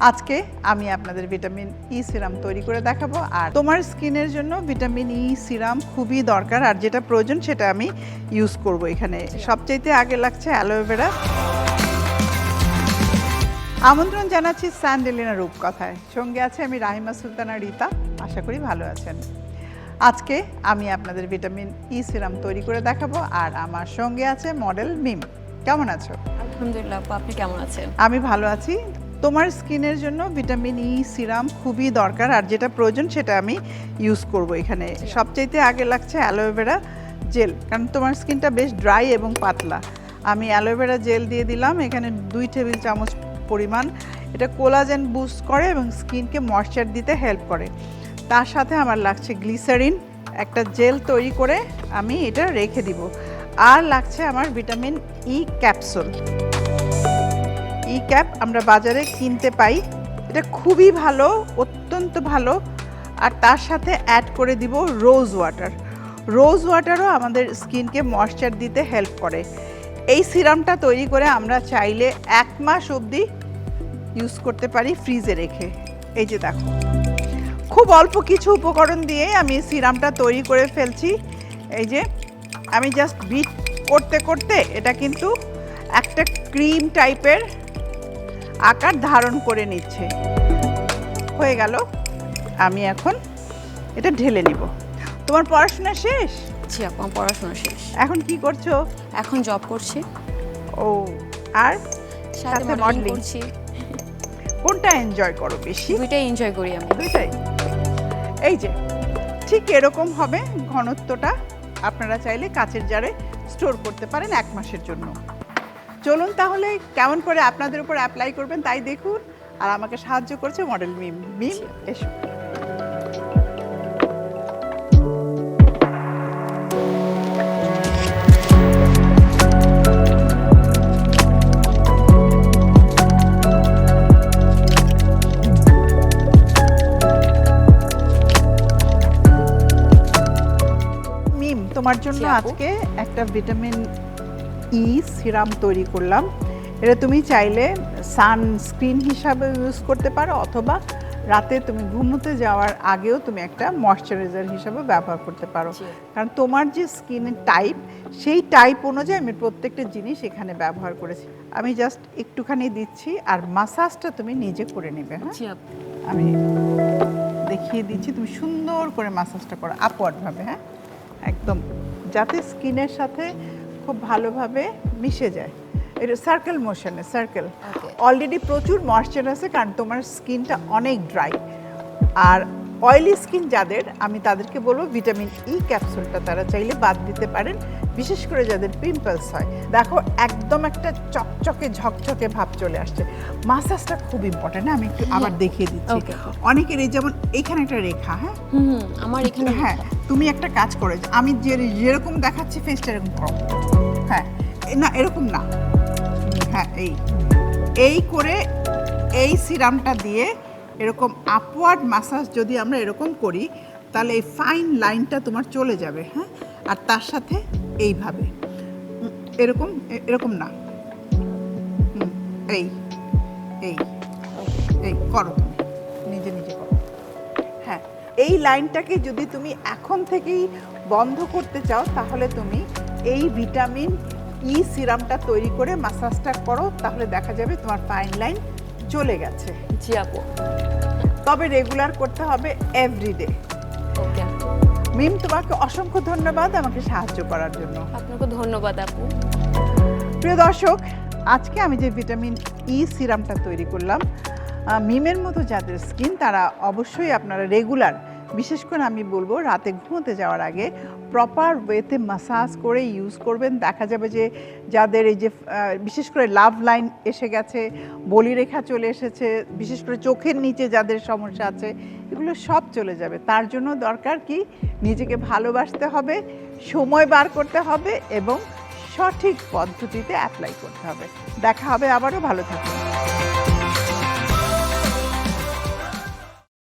আজকে আমি আপনাদের ভিটামিন ই সিরাম তৈরি করে দেখাবো। আর তোমার স্কিনের জন্য ভিটামিন ই সিরাম খুবই দরকার, আর যেটা প্রয়োজন সেটা আমি ইউজ করব। এখানে সবচাইতে আগে লাগছে অ্যালোভেরা। আমন্ত্রণ জানাচ্ছি স্যান্ডেলিনা রূপকথায়। সঙ্গে আছে আমি রাহিমা সুলতানা রিতা। আশা করি ভালো আছেন। আজকে আমি আপনাদের ভিটামিন ই সিরাম তৈরি করে দেখাবো, আর আমার সঙ্গে আছে মডেল মিম। কেমন আছো? আলহামদুলিল্লাহ, আপনি কেমন আছেন? আমি ভালো আছি। তোমার স্কিনের জন্য ভিটামিন ই সিরাম খুবই দরকার, আর যেটা প্রয়োজন সেটা আমি ইউজ করব। এখানে সবচাইতে আগে লাগছে অ্যালোভেরা জেল, কারণ তোমার স্কিনটা বেশ ড্রাই এবং পাতলা। আমি অ্যালোভেরা জেল দিয়ে দিলাম এখানে 2 টেবিল চামচ পরিমাণ। এটা কোলাজেন বুস্ট করে এবং স্কিনকে ময়েশ্চার দিতে হেল্প করে। তার সাথে আমার লাগছে গ্লিসারিন, একটা জেল তৈরি করে আমি এটা রেখে দিব। আর লাগছে আমার vitamin E capsule. E cap আমরা বাজারে কিনতে পাই, এটা খুবই ভালো, অত্যন্ত ভালো। আর তার সাথে অ্যাড করে দিব রোজ ওয়াটার। রোজ ওয়াটারও আমাদের স্কিনকে ময়েশ্চার দিতে হেল্প করে। এই সিরামটা তৈরি করে আমরা চাইলে 1 মাস অবধি ইউজ করতে পারি ফ্রিজে রেখে। এই যে দেখো, খুব অল্প কিছু উপকরণ দিয়ে আমি সিরামটা তৈরি করে ফেলছি। এই যে আমি জাস্ট বিট করতে করতে এটা কিন্তু একটা ক্রিম টাইপের আকার ধারণ করে নিচ্ছে। হয়ে গেল। আমি এখন এটা ঢেলে নিব। তোমার পড়াশোনা শেষ? জি আপু, আমার পড়াশোনা শেষ। এখন কি করছো? এখন জব করছি। ও, আর সাথে মডেলিং মডেলিং করছি। কোনটা এনজয় করো বেশি? দুইটাই এনজয় করি আমি। দুইটাই। এই যে ঠিক এরকম হবে ঘনত্বটা। আপনারা চাইলে কাচের জারে স্টোর করতে পারেন 1 মাসের জন্য। চলুন তাহলে কেমন করে আপনাদের উপর অ্যাপ্লাই করবেন তাই দেখুন। আর আমাকে সাহায্য করছে মডেল মিম। মিম, এসো। মিম, তোমার জন্য জি আপু। আজকে একটা ভিটামিন ই সিরাম তৈরি করলাম। এটা তুমি চাইলে সানস্ক্রিন হিসাবে ইউজ করতে পারো, অথবা রাতে তুমি ঘুমোতে যাওয়ার আগেও তুমি একটা ময়শ্চারাইজার হিসাবে ব্যবহার করতে পারো। কারণ তোমার যে স্কিনের টাইপ, সেই টাইপ অনুযায়ী আমি প্রত্যেকটা জিনিস এখানে ব্যবহার করেছি। আমি জাস্ট একটুখানি দিচ্ছি, আর মাসাজটা তুমি নিজে করে নেবে। হ্যাঁ, জি আপু। আমি দেখিয়ে দিচ্ছি, তুমি সুন্দর করে মাসাজটা করো আপওয়ার্ডভাবে। হ্যাঁ, একদম যাতে স্কিনের সাথে খুব ভালোভাবে মিশে যায়। এটা সার্কেল মোশনে, সার্কেল। অলরেডি প্রচুর ময়েশ্চার আছে, কারণ তোমার স্কিনটা অনেক ড্রাই। আর অয়েলি স্কিন যাদের, আমি তাদেরকে বলবো ভিটামিন ই ক্যাপসুলটা তারা চাইলে বাদ দিতে পারেন, বিশেষ করে যাদের পিম্পলস হয়। দেখো একদম একটা চকচকে ঝকঝকে ভাব চলে আসছে। মাসাজটা খুব ইম্পর্টেন্ট। আমি একটু আবার দেখিয়ে দিচ্ছি। অনেকের এই যেমন এইখানে একটা রেখা, হ্যাঁ আমার এখানে। হ্যাঁ, তুমি একটা কাজ করো, আমি যেরকম দেখাচ্ছি ফেসটা এরকম করো। হ্যাঁ, না এরকম না। হ্যাঁ, এই করে এই সিরামটা দিয়ে এরকম আপওয়ার্ড মাসাজ যদি আমরা এরকম করি, তাহলে এই ফাইন লাইনটা তোমার চলে যাবে। হ্যাঁ, আর তার সাথে এইভাবে এরকম এরকম না, এই এই এই করো, তুমি নিজে নিজে করো। হ্যাঁ, এই লাইনটাকে যদি তুমি এখন থেকেই বন্ধ করতে চাও, তাহলে তুমি এই ভিটামিন ই সিরামটা তৈরি করে মাসাজটা করো, তাহলে দেখা যাবে তোমার ফাইন লাইন চলে গেছে। জি আপু। তবে রেগুলার করতে হবে, এভরিডে। ওকে। মিম, তোমাকে অসংখ্য ধন্যবাদ আমাকে সাহায্য করার জন্য। আপনাকে ধন্যবাদ আপু। প্রিয় দর্শক, আজকে আমি যে ভিটামিন ই সিরামটা তৈরি করলাম, মিমের মতো যাদের স্কিন তারা অবশ্যই আপনারা রেগুলার, বিশেষ করে আমি বলবো রাতে ঘুমোতে যাওয়ার আগে প্রপার ওয়েতে মাসাজ করে ইউজ করবেন। দেখা যাবে যে যাদের এই যে বিশেষ করে লাভ লাইন এসে গেছে, বলিরেখা চলে এসেছে, বিশেষ করে চোখের নিচে যাদের সমস্যা আছে, এগুলো সব চলে যাবে। তার জন্য দরকার কি, নিজেকে ভালোবাসতে হবে, সময় বার করতে হবে এবং সঠিক পদ্ধতিতে অ্যাপ্লাই করতে হবে। দেখা হবে আবারও। ভালো থাকুন।